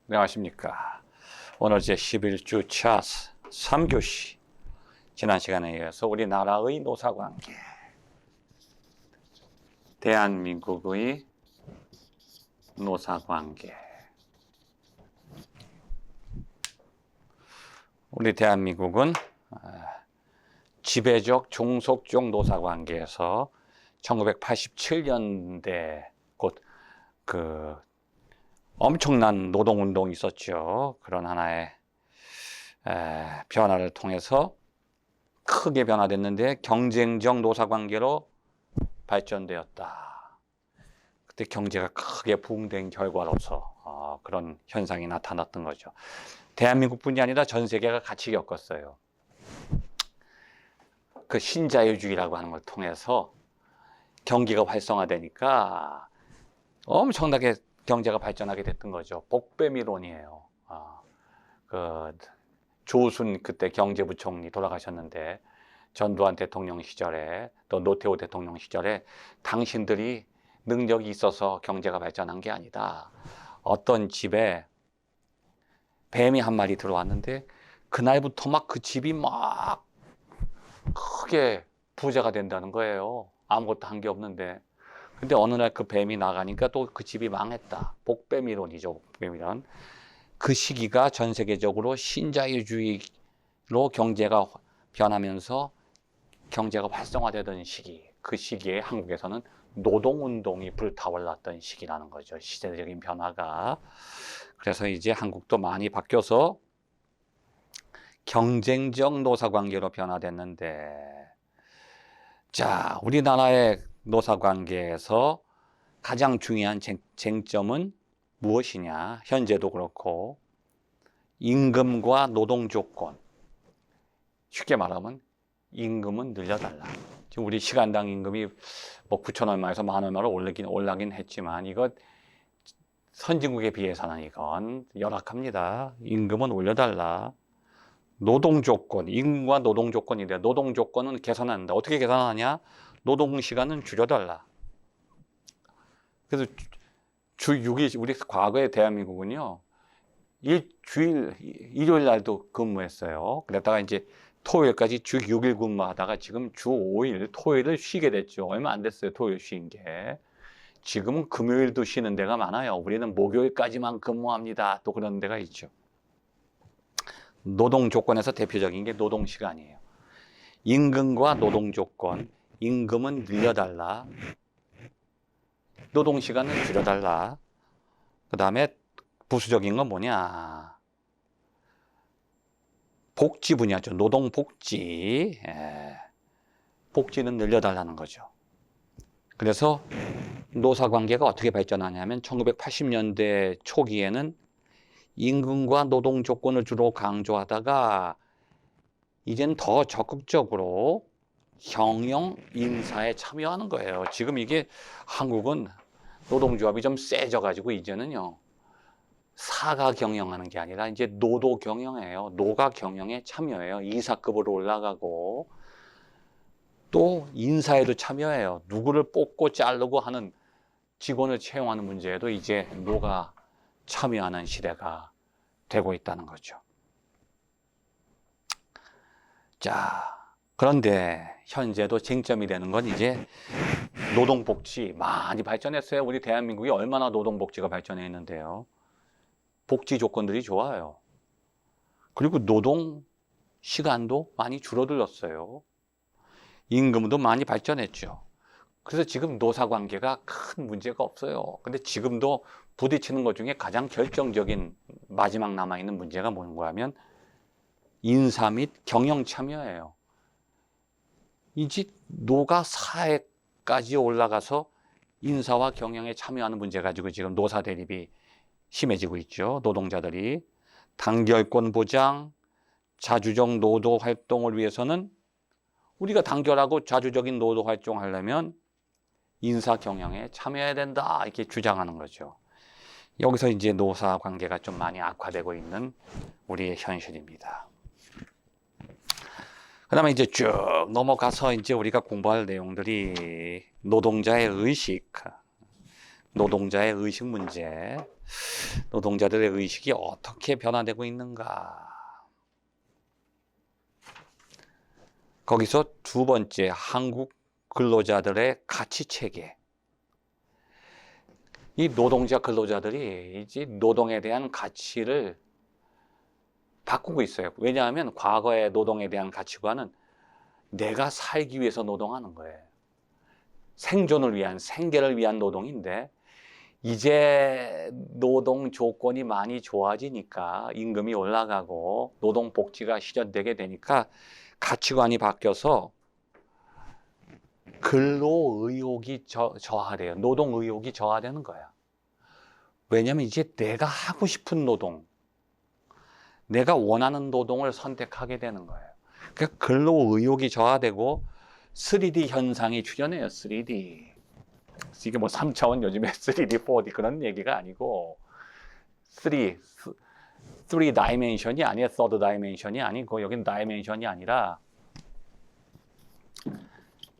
안녕하십니까. 오늘 제 11주 차 3교시. 지난 시간에 이어서 우리나라의 노사관계, 대한민국의 노사관계. 우리 대한민국은 지배적 종속적 노사관계에서 1987년대 곧 엄청난 노동운동이 있었죠. 그런 하나의 변화를 통해서 크게 변화됐는데 경쟁적 노사관계로 발전되었다. 그때 경제가 크게 부흥된 결과로서 그런 현상이 나타났던 거죠. 대한민국뿐이 아니라 전 세계가 같이 겪었어요. 그 신자유주의라고 하는 걸 통해서 경기가 활성화되니까 엄청나게 경제가 발전하게 됐던 거죠. 복배미론이에요. 조순 그때 경제부총리 돌아가셨는데 전두환 대통령 시절에 또 노태우 대통령 시절에 당신들이 능력이 있어서 경제가 발전한 게 아니다. 어떤 집에 뱀이 한 마리 들어왔는데 그날부터 막 그 집이 막 크게 부자가 된다는 거예요. 아무것도 한 게 없는데. 근데 어느 날 그 뱀이 나가니까 또 그 집이 망했다. 복배미론이죠. 복배미론. 그 시기가 전 세계적으로 신자유주의로 경제가 변하면서 경제가 활성화되던 시기. 그 시기에 한국에서는 노동운동이 불타올랐던 시기라는 거죠. 시대적인 변화가. 그래서 이제 한국도 많이 바뀌어서 경쟁적 노사관계로 변화됐는데, 자, 우리나라의 노사관계에서 가장 중요한 쟁점은 무엇이냐? 현재도 그렇고 임금과 노동조건. 쉽게 말하면 임금은 늘려달라. 지금 우리 시간당 임금이 뭐 9천 얼마에서 10,000 얼마로 올라긴 했지만 이거 선진국에 비해서는 이건 열악합니다. 임금은 올려달라. 노동조건, 임금과 노동조건인데 노동조건은 개선한다. 어떻게 개선하냐? 노동시간은 줄여달라. 그래서 주 6일, 우리 과거의 대한민국은요, 일요일 날도 근무했어요. 그랬다가 이제 토요일까지 주 6일 근무하다가 지금 주 5일, 토요일을 쉬게 됐죠. 얼마 안 됐어요, 토요일 쉰 게. 지금은 금요일도 쉬는 데가 많아요. 우리는 목요일까지만 근무합니다. 또 그런 데가 있죠. 노동 조건에서 대표적인 게 노동 시간이에요. 임금과 노동 조건, 임금은 늘려달라. 노동 시간은 줄여달라. 그 다음에 부수적인 건 뭐냐? 복지 분야죠. 노동 복지. 복지는 늘려달라는 거죠. 그래서 노사관계가 어떻게 발전하냐면 1980년대 초기에는 임금과 노동 조건을 주로 강조하다가 이젠 더 적극적으로 경영 인사에 참여하는 거예요. 지금 이게 한국은 노동조합이 좀 세져가지고 이제는요, 사가 경영하는 게 아니라 이제 노도 경영이에요. 노가 경영에 참여해요. 이사급으로 올라가고 또 인사에도 참여해요. 누구를 뽑고 자르고 하는 직원을 채용하는 문제에도 이제 노가 참여하는 시대가 되고 있다는 거죠. 자, 그런데 현재도 쟁점이 되는 건 이제 노동복지 많이 발전했어요. 우리 대한민국이 얼마나 노동복지가 발전했는데요. 복지 조건들이 좋아요. 그리고 노동 시간도 많이 줄어들었어요. 임금도 많이 발전했죠. 그래서 지금 노사관계가 큰 문제가 없어요. 근데 지금도 부딪히는 것 중에 가장 결정적인 마지막 남아있는 문제가 뭔가 하면 인사 및 경영 참여예요. 이제 노가 사회까지 올라가서 인사와 경영에 참여하는 문제 가지고 지금 노사 대립이 심해지고 있죠. 노동자들이. 단결권 보장, 자주적 노동 활동을 위해서는 우리가 단결하고 자주적인 노동 활동을 하려면 인사 경영에 참여해야 된다. 이렇게 주장하는 거죠. 여기서 이제 노사 관계가 좀 많이 악화되고 있는 우리의 현실입니다. 그 다음에 이제 쭉 넘어가서 이제 우리가 공부할 내용들이 노동자의 의식, 노동자의 의식 문제, 노동자들의 의식이 어떻게 변화되고 있는가. 거기서 두 번째, 한국 근로자들의 가치 체계. 이 노동자 근로자들이 이제 노동에 대한 가치를 바꾸고 있어요. 왜냐하면 과거의 노동에 대한 가치관은 내가 살기 위해서 노동하는 거예요. 생존을 위한, 생계를 위한 노동인데 이제 노동 조건이 많이 좋아지니까 임금이 올라가고 노동 복지가 실현되게 되니까 가치관이 바뀌어서 근로 의욕이 저하돼요. 노동 의욕이 저하되는 거야. 왜냐하면 이제 내가 하고 싶은 노동, 내가 원하는 노동을 선택하게 되는 거예요. 그러니까 근로 의욕이 저하되고 3D 현상이 출현해요. 3D. 이게 뭐 3차원 요즘에 3D, 4D 그런 얘기가 아니고 3 다이멘션이 아니에요. 3 다이멘션이 아니고 여긴 다이멘션이 아니라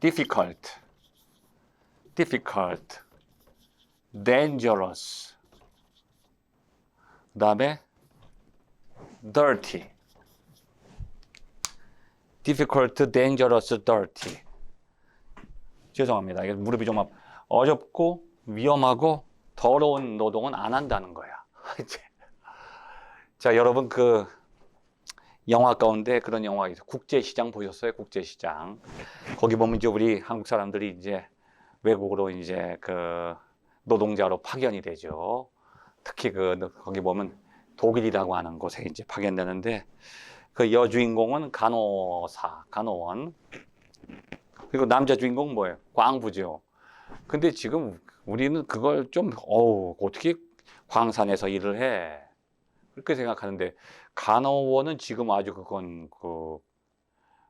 difficult, dangerous, 그 다음에 dirty, difficult, dangerous, dirty. 죄송합니다. 이게 무릎이 좀 어렵고 위험하고 더러운 노동은 안 한다는 거야. 자, 여러분 그 영화 가운데 그런 영화 있어요. 국제시장 보셨어요? 국제시장. 거기 보면 이제 우리 한국 사람들이 이제 외국으로 이제 그 노동자로 파견이 되죠. 특히 거기 보면 독일이라고 하는 곳에 이제 파견되는데 그 여주인공은 간호원. 그리고 남자 주인공은 뭐예요? 광부죠. 근데 지금 우리는 그걸 좀, 어떻게 광산에서 일을 해? 그렇게 생각하는데, 간호원은 지금 아주 그건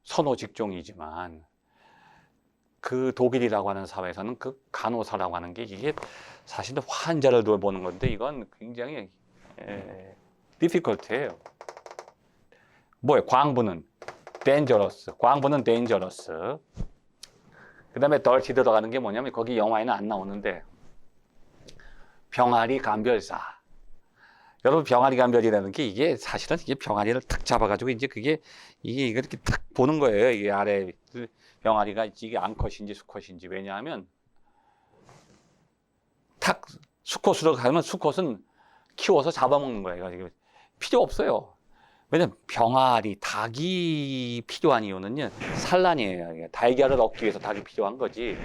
선호 직종이지만, 그 독일이라고 하는 사회에서는 그 간호사라고 하는 게 이게 사실은 환자를 돌보는 건데, 이건 굉장히, difficult해요. 뭐예요? 광부는 dangerous. 그 다음에 dirty 들어가는 게 뭐냐면 거기 영화에는 안 나오는데 병아리 감별사. 여러분 병아리 감별이라는 게 이게 사실은 이게 병아리를 탁 잡아가지고 이제 이게 이렇게 탁 보는 거예요. 이게 아래 병아리가 이게 암컷인지 수컷인지. 왜냐하면 탁 수컷으로 가면 수컷은 키워서 잡아먹는 거예요. 이거 필요 없어요. 왜냐면 병아리, 닭이 필요한 이유는요, 산란이에요. 달걀을 얻기 위해서 닭이 필요한 거지.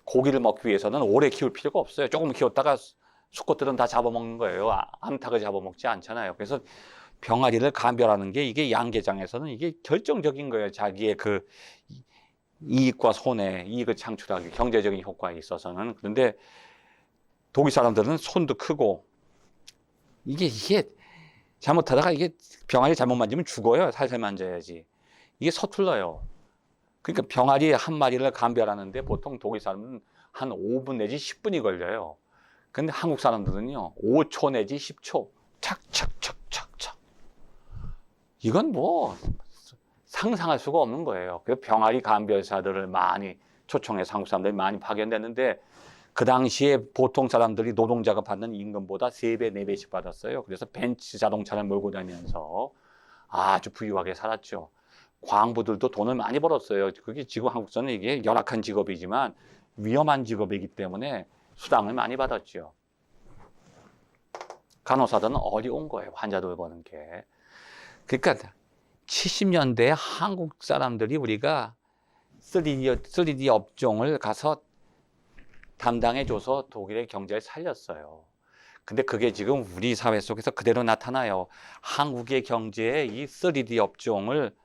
고기를 먹기 위해서는 오래 키울 필요가 없어요. 조금 키웠다가 수컷들은 다 잡아먹는 거예요. 암탉을 잡아먹지 않잖아요. 그래서 병아리를 감별하는 게 이게 양계장에서는 이게 결정적인 거예요. 자기의 그 이익과 손해, 이익을 창출하기, 경제적인 효과에 있어서는. 그런데 독일 사람들은 손도 크고 이게 잘못하다가 이게 병아리 잘못 만지면 죽어요. 살살 만져야지. 이게 서툴러요. 그러니까 병아리 한 마리를 감별하는데 보통 독일 사람은 한 5분 내지 10분이 걸려요. 근데 한국 사람들은요, 5초 내지 10초. 착착착착착. 이건 뭐 상상할 수가 없는 거예요. 그래서 병아리 감별사들을 많이 초청해서 한국 사람들이 많이 파견됐는데 그 당시에 보통 사람들이 노동자가 받는 임금보다 3배, 4배씩 받았어요. 그래서 벤츠 자동차를 몰고 다니면서 아주 부유하게 살았죠. 광부들도 돈을 많이 벌었어요. 그게 지금 한국에서는 이게 열악한 직업이지만 위험한 직업이기 때문에 수당을 많이 받았죠. 간호사들은 어려운 거예요. 환자들 보는 게. 그러니까 70년대에 한국 사람들이 우리가 3D 업종을 가서 담당해줘서 독일의 경제를 살렸어요. 근데 그게 지금 우리 사회 속에서 그대로 나타나요. 한국의 경제에 이 3D 업종을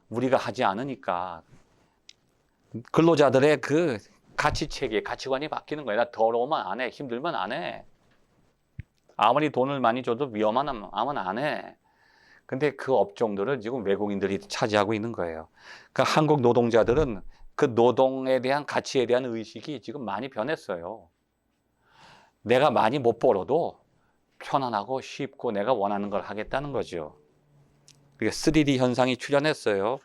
우리가 하지 않으니까 근로자들의 그 가치체계, 가치관이 바뀌는 거예요. 나 더러우면 안 해. 힘들면 안 해. 아무리 돈을 많이 줘도 위험하면 안 해. 근데 그 업종들을 지금 외국인들이 차지하고 있는 거예요. 그러니까 한국 노동자들은 그 노동에 대한 가치에 대한 의식이 지금 많이 변했어요. 내가 많이 못 벌어도 편안하고 쉽고 내가 원하는 걸 하겠다는 거죠. 그게 3D 현상이 출현했어요.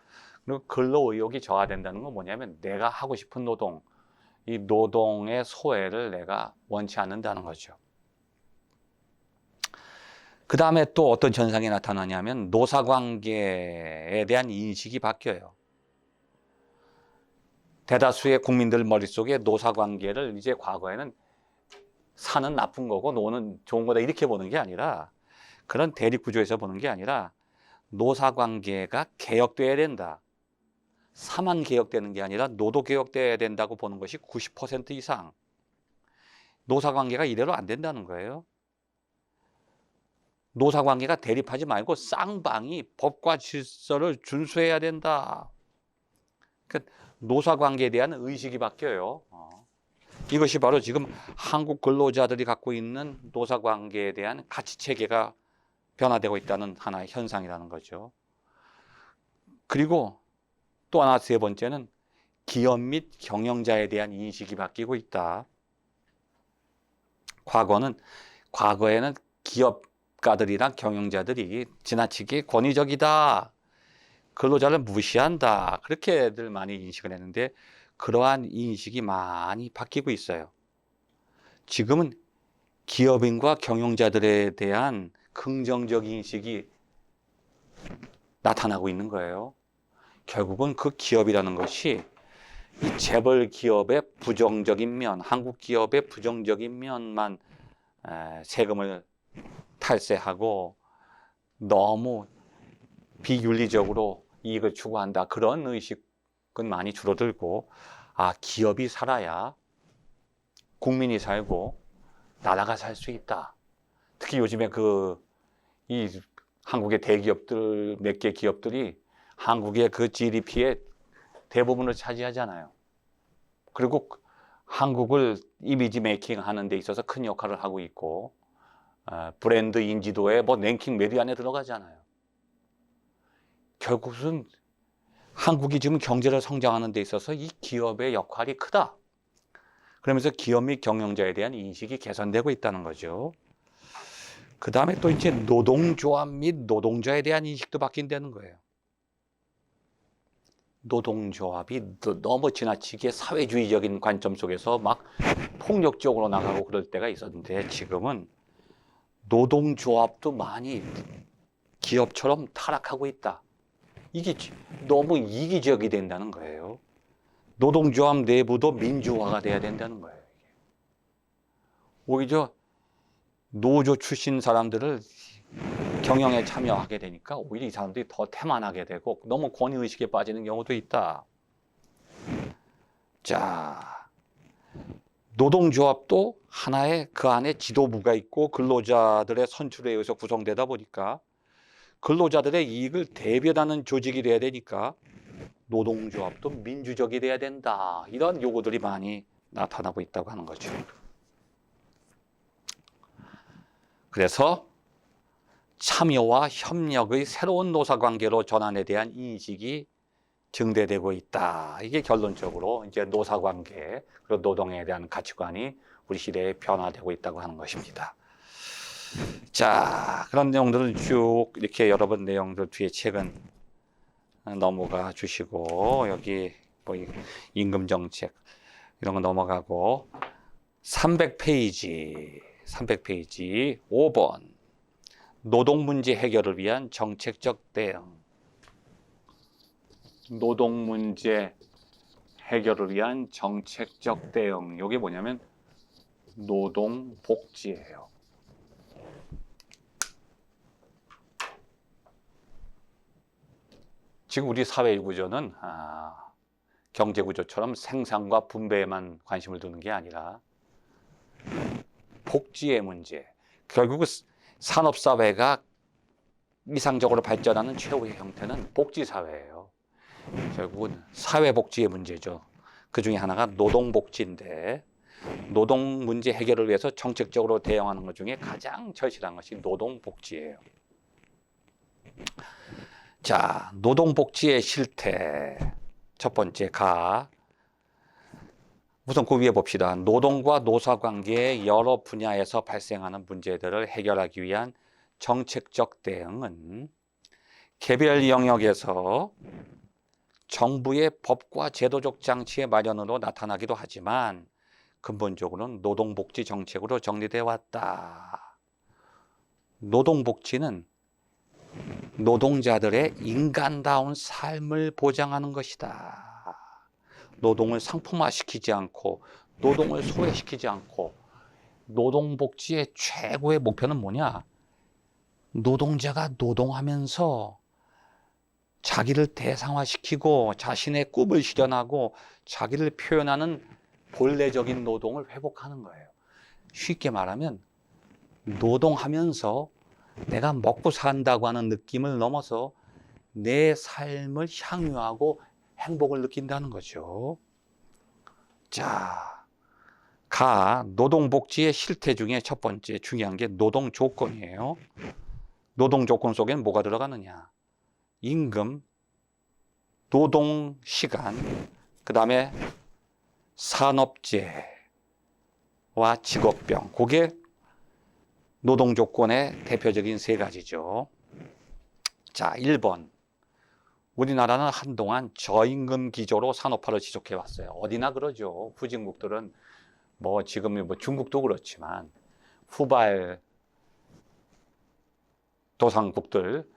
그리고 근로 의욕이 저하된다는 건 뭐냐면 내가 하고 싶은 노동, 이 노동의 소외를 내가 원치 않는다는 거죠. 그 다음에 또 어떤 현상이 나타나냐면 노사관계에 대한 인식이 바뀌어요. 대다수의 국민들 머릿속에 노사관계를 이제 과거에는 사는 나쁜 거고 노는 좋은 거다 이렇게 보는 게 아니라, 그런 대립구조에서 보는 게 아니라 노사관계가 개혁돼야 된다. 사만 개혁되는 게 아니라 노도 개혁돼야 된다고 보는 것이 90% 이상. 노사관계가 이대로 안 된다는 거예요. 노사관계가 대립하지 말고 쌍방이 법과 질서를 준수해야 된다. 그러니까 노사관계에 대한 의식이 바뀌어요. 이것이 바로 지금 한국 근로자들이 갖고 있는 노사관계에 대한 가치체계가 변화되고 있다는 하나의 현상이라는 거죠. 그리고 또 하나 세 번째는 기업 및 경영자에 대한 인식이 바뀌고 있다. 과거에는 기업가들이나 경영자들이 지나치게 권위적이다, 근로자를 무시한다, 그렇게들 많이 인식을 했는데 그러한 인식이 많이 바뀌고 있어요. 지금은 기업인과 경영자들에 대한 긍정적 인식이 나타나고 있는 거예요. 결국은 그 기업이라는 것이 이 재벌 기업의 부정적인 면, 한국 기업의 부정적인 면만 세금을 탈세하고 너무 비윤리적으로 이익을 추구한다, 그런 의식은 많이 줄어들고, 기업이 살아야 국민이 살고 나라가 살 수 있다. 특히 요즘에 이 한국의 대기업들, 몇 개 기업들이 한국의 그 GDP의 대부분을 차지하잖아요. 그리고 한국을 이미지 메이킹 하는 데 있어서 큰 역할을 하고 있고, 브랜드 인지도에 랭킹 몇 위 안에 들어가잖아요. 결국은 한국이 지금 경제를 성장하는 데 있어서 이 기업의 역할이 크다. 그러면서 기업 및 경영자에 대한 인식이 개선되고 있다는 거죠. 그 다음에 또 이제 노동조합 및 노동자에 대한 인식도 바뀐다는 거예요. 노동조합이 너무 지나치게 사회주의적인 관점 속에서 막 폭력적으로 나가고 그럴 때가 있었는데, 지금은 노동조합도 많이 기업처럼 타락하고 있다. 이게 너무 이기적이 된다는 거예요. 노동조합 내부도 민주화가 돼야 된다는 거예요. 오히려 노조 출신 사람들을 경영에 참여하게 되니까 오히려 이 사람들이 더 태만하게 되고 너무 권위의식에 빠지는 경우도 있다. 자, 노동조합도 하나의 그 안에 지도부가 있고 근로자들의 선출에 의해서 구성되다 보니까 근로자들의 이익을 대변하는 조직이 돼야 되니까 노동조합도 민주적이 돼야 된다. 이런 요구들이 많이 나타나고 있다고 하는 거죠. 그래서 참여와 협력의 새로운 노사관계로 전환에 대한 인식이 증대되고 있다. 이게 결론적으로 이제 노사관계, 그리고 노동에 대한 가치관이 우리 시대에 변화되고 있다고 하는 것입니다. 자, 그런 내용들을 쭉 이렇게 여러분 내용들 뒤에 책은 넘어가 주시고, 여기 임금정책 이런 거 넘어가고 300페이지 5번 노동문제 해결을 위한 정책적 대응. 노동문제 해결을 위한 정책적 대응. 이게 뭐냐면 노동복지예요. 지금 우리 사회 구조는 경제 구조처럼 생산과 분배에만 관심을 두는 게 아니라 복지의 문제. 결국 산업사회가 이상적으로 발전하는 최후의 형태는 복지사회예요. 결국은 사회복지의 문제죠. 그 중에 하나가 노동복지인데, 노동 문제 해결을 위해서 정책적으로 대응하는 것 중에 가장 절실한 것이 노동복지예요. 자, 노동복지의 실태. 첫 번째 우선 그 위에 봅시다. 노동과 노사관계의 여러 분야에서 발생하는 문제들을 해결하기 위한 정책적 대응은 개별 영역에서 정부의 법과 제도적 장치의 마련으로 나타나기도 하지만 근본적으로는 노동복지 정책으로 정리되어 왔다. 노동복지는 노동자들의 인간다운 삶을 보장하는 것이다. 노동을 상품화시키지 않고 노동을 소외시키지 않고 노동복지의 최고의 목표는 뭐냐? 노동자가 노동하면서 자기를 대상화시키고 자신의 꿈을 실현하고 자기를 표현하는 본래적인 노동을 회복하는 거예요. 쉽게 말하면 노동하면서 내가 먹고 산다고 하는 느낌을 넘어서 내 삶을 향유하고 행복을 느낀다는 거죠. 자, 노동복지의 실태 중에 첫 번째 중요한 게 노동조건이에요. 노동조건 속에는 뭐가 들어가느냐? 임금, 노동시간, 그 다음에 산업재해와 직업병. 그게 노동조건의 대표적인 세 가지죠. 자, 1번. 우리나라는 한동안 저임금 기조로 산업화를 지속해 왔어요. 어디나 그러죠. 후진국들은 지금 중국도 그렇지만 후발 도상국들,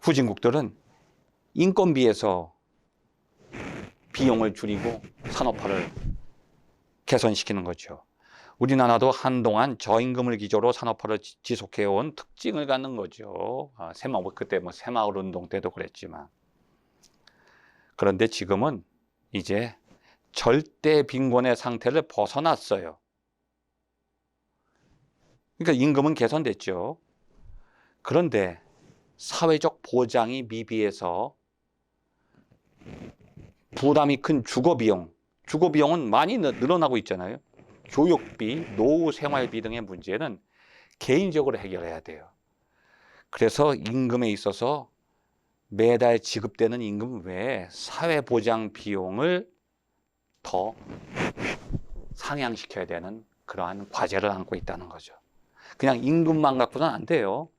후진국들은 인건비에서 비용을 줄이고 산업화를 개선시키는 거죠. 우리나라도 한동안 저임금을 기조로 산업화를 지속해온 특징을 갖는 거죠. 그때 새마을 운동 때도 그랬지만. 그런데 지금은 이제 절대 빈곤의 상태를 벗어났어요. 그러니까 임금은 개선됐죠. 그런데 사회적 보장이 미비해서 부담이 큰 주거비용은 많이 늘어나고 있잖아요. 교육비, 노후 생활비 등의 문제는 개인적으로 해결해야 돼요. 그래서 임금에 있어서 매달 지급되는 임금 외에 사회보장 비용을 더 상향시켜야 되는 그러한 과제를 안고 있다는 거죠. 그냥 임금만 갖고는 안 돼요.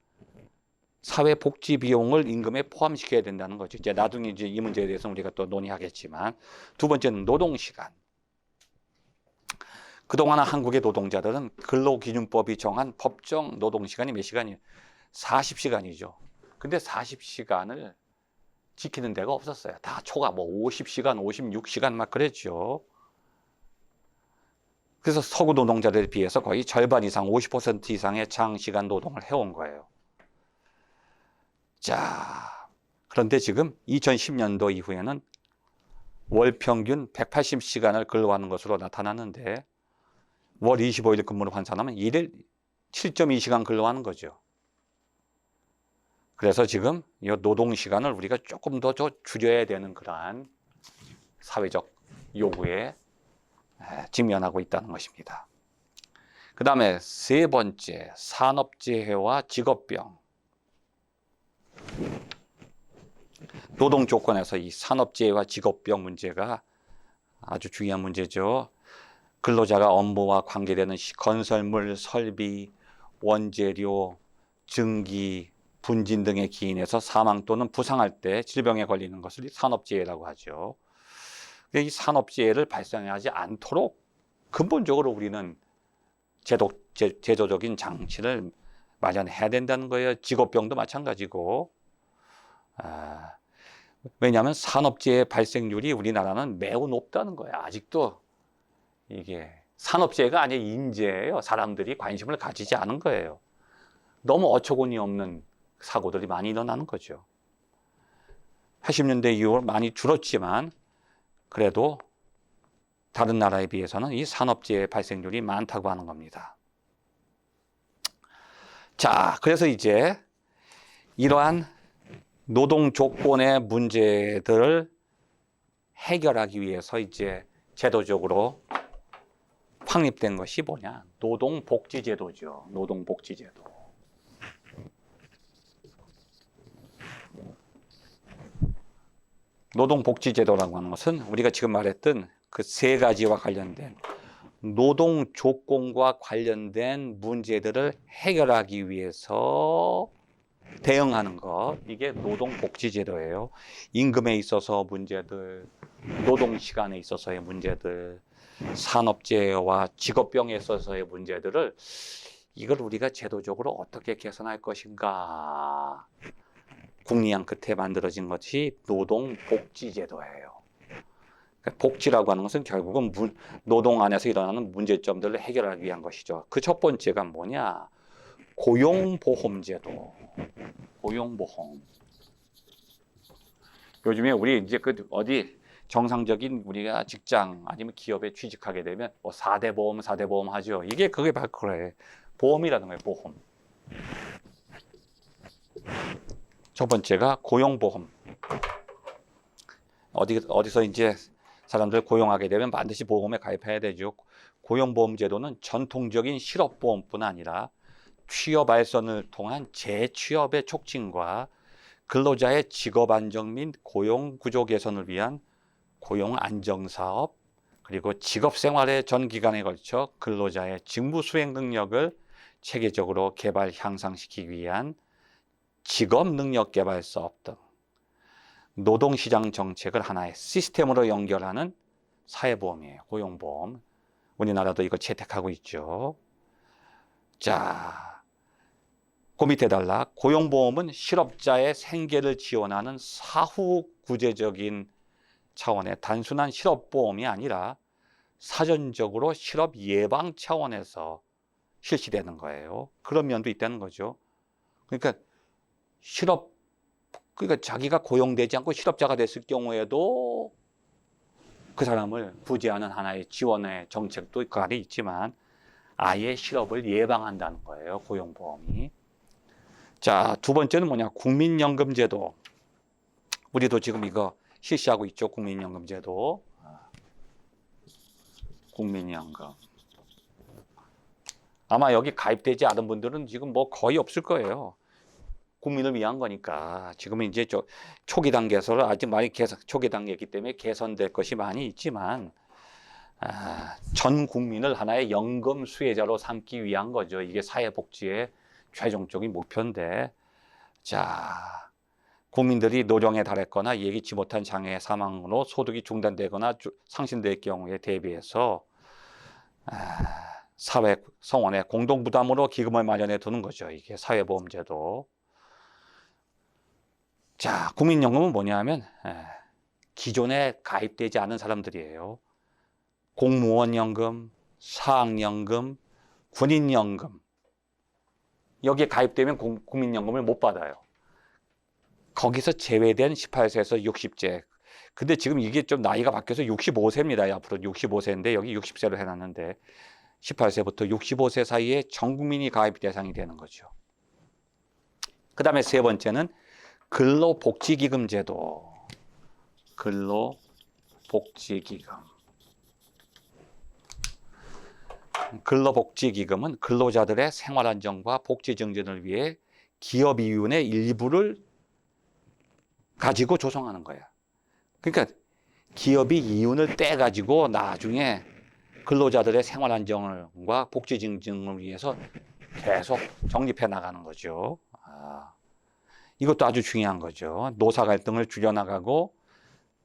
사회복지 비용을 임금에 포함시켜야 된다는 거죠. 이제 나중에 이 문제에 대해서 우리가 또 논의하겠지만, 두 번째는 노동시간. 그동안 한국의 노동자들은 근로기준법이 정한 법정 노동시간이 몇 시간이에요? 40시간이죠. 근데 40시간을 지키는 데가 없었어요. 다 초과 50시간, 56시간 막 그랬죠. 그래서 서구 노동자들에 비해서 거의 절반 이상, 50% 이상의 장시간 노동을 해온 거예요. 자, 그런데 지금 2010년도 이후에는 월 평균 180시간을 근로하는 것으로 나타났는데, 월 25일 근무를 환산하면 1일 7.2시간 근로하는 거죠. 그래서 지금 이 노동시간을 우리가 조금 더 줄여야 되는 그러한 사회적 요구에 직면하고 있다는 것입니다. 그 다음에 세 번째, 산업재해와 직업병. 노동조건에서 이 산업재해와 직업병 문제가 아주 중요한 문제죠. 근로자가 업무와 관계되는 건설물, 설비, 원재료, 증기, 분진 등에 기인해서 사망 또는 부상할 때 질병에 걸리는 것을 산업재해라고 하죠. 이 산업재해를 발생하지 않도록 근본적으로 우리는 제도적인 장치를 마련해야 된다는 거예요. 직업병도 마찬가지고. 왜냐하면 산업재해 발생률이 우리나라는 매우 높다는 거예요. 아직도 이게 산업재해가 아니라 인재예요. 사람들이 관심을 가지지 않은 거예요. 너무 어처구니 없는 사고들이 많이 일어나는 거죠. 80년대 이후로 많이 줄었지만 그래도 다른 나라에 비해서는 이 산업재해 발생률이 많다고 하는 겁니다. 자, 그래서 이제 이러한 노동 조건의 문제들을 해결하기 위해서 이제 제도적으로 확립된 것이 뭐냐? 노동복지제도죠. 노동복지제도. 노동복지제도라고 하는 것은 우리가 지금 말했던 그 세 가지와 관련된 노동 조건과 관련된 문제들을 해결하기 위해서 대응하는 것, 이게 노동복지제도예요. 임금에 있어서 문제들, 노동시간에 있어서의 문제들, 산업재해와 직업병에 있어서의 문제들을 이걸 우리가 제도적으로 어떻게 개선할 것인가, 궁리한 끝에 만들어진 것이 노동복지제도예요. 복지라고 하는 것은 결국은 노동 안에서 일어나는 문제점들을 해결하기 위한 것이죠. 그 첫 번째가 뭐냐? 고용보험제도. 고용보험. 요즘에 우리 이제 그 어디 정상적인 우리가 직장 아니면 기업에 취직하게 되면 뭐 4대 보험, 4대 보험 하죠. 이게 그게 바로 그래. 보험이라는 거예요, 보험. 첫 번째가 고용보험. 어디서 이제 사람들 고용하게 되면 반드시 보험에 가입해야 되죠. 고용보험제도는 전통적인 실업보험뿐 아니라 취업 발전을 통한 재취업의 촉진과 근로자의 직업 안정 및 고용 구조 개선을 위한 고용 안정 사업, 그리고 직업 생활의 전 기간에 걸쳐 근로자의 직무 수행 능력을 체계적으로 개발 향상시키기 위한 직업 능력 개발 사업 등 노동시장 정책을 하나의 시스템으로 연결하는 사회보험이에요. 고용보험. 우리나라도 이거 채택하고 있죠. 자, 그 밑에 달라. 고용보험은 실업자의 생계를 지원하는 사후 구제적인 차원의 단순한 실업보험이 아니라 사전적으로 실업 예방 차원에서 실시되는 거예요. 그런 면도 있다는 거죠. 그러니까 그러니까 자기가 고용되지 않고 실업자가 됐을 경우에도 그 사람을 구제하는 하나의 지원의 정책도 그 안에 있지만 아예 실업을 예방한다는 거예요, 고용보험이. 자, 두 번째는 뭐냐? 국민연금제도. 우리도 지금 이거 실시하고 있죠, 국민연금제도. 국민연금. 아마 여기 가입되지 않은 분들은 지금 뭐 거의 없을 거예요. 국민을 위한 거니까. 지금은 이제 초기 단계에서 아직 많이 초기 단계이기 때문에 개선될 것이 많이 있지만, 전 국민을 하나의 연금 수혜자로 삼기 위한 거죠. 이게 사회복지의 최종적인 목표인데, 자, 국민들이 노령에 달했거나 예기치 못한 장애 사망으로 소득이 중단되거나 상실될 경우에 대비해서 사회 성원의 공동부담으로 기금을 마련해 두는 거죠. 이게 사회보험제도. 자, 국민연금은 뭐냐면 기존에 가입되지 않은 사람들이에요. 공무원연금, 사학연금, 군인연금. 여기에 가입되면 국민연금을 못 받아요. 거기서 제외된 18세에서 60세. 근데 지금 이게 좀 나이가 바뀌어서 65세입니다. 앞으로 65세인데 여기 60세로 해놨는데 18세부터 65세 사이에 전 국민이 가입 대상이 되는 거죠. 그 다음에 세 번째는 근로복지기금 제도. 근로복지기금. 근로복지기금은 근로자들의 생활안정과 복지 증진을 위해 기업 이윤의 일부를 가지고 조성하는 거야. 그러니까 기업이 이윤을 떼가지고 나중에 근로자들의 생활안정과 복지 증진을 위해서 계속 적립해 나가는 거죠. 이것도 아주 중요한 거죠. 노사 갈등을 줄여나가고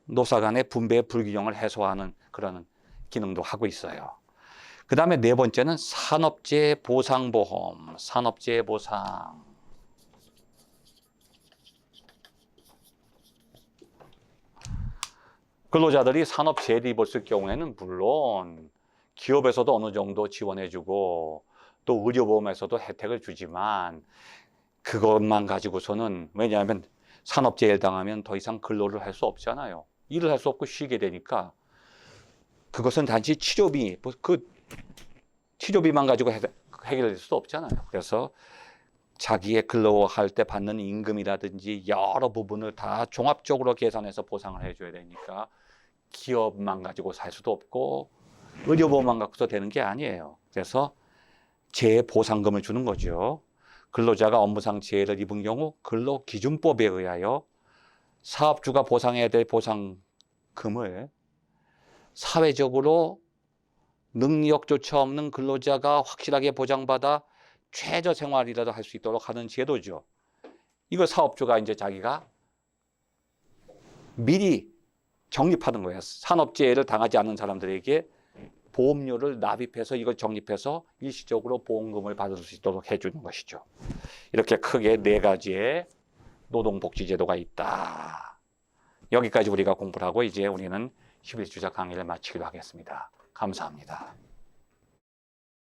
노사 간의 분배 불균형을 해소하는 그런 기능도 하고 있어요. 그 다음에 네 번째는 산업재해 보상보험. 산업재해 보상. 근로자들이 산업재해를 입었을 경우에는 물론 기업에서도 어느 정도 지원해주고 또 의료보험에서도 혜택을 주지만 그것만 가지고서는, 왜냐하면 산업재해를 당하면 더 이상 근로를 할 수 없잖아요. 일을 할 수 없고 쉬게 되니까 그것은 단지 치료비만 가지고 해결될 수 없잖아요. 그래서 자기의 근로할 때 받는 임금이라든지 여러 부분을 다 종합적으로 계산해서 보상을 해줘야 되니까 기업만 가지고 살 수도 없고 의료보험만 갖고서 되는 게 아니에요. 그래서 재보상금을 주는 거죠. 근로자가 업무상 재해를 입은 경우 근로기준법에 의하여 사업주가 보상해야 될 보상금을 사회적으로 능력조차 없는 근로자가 확실하게 보장받아 최저생활이라도 할 수 있도록 하는 제도죠. 이거 사업주가 이제 자기가 미리 적립하는 거예요. 산업재해를 당하지 않는 사람들에게 보험료를 납입해서 이걸 적립해서 일시적으로 보험금을 받을 수 있도록 해주는 것이죠. 이렇게 크게 4가지의 노동복지제도가 있다. 여기까지 우리가 공부를 하고 이제 우리는 11주자 강의를 마치기로 하겠습니다. 감사합니다.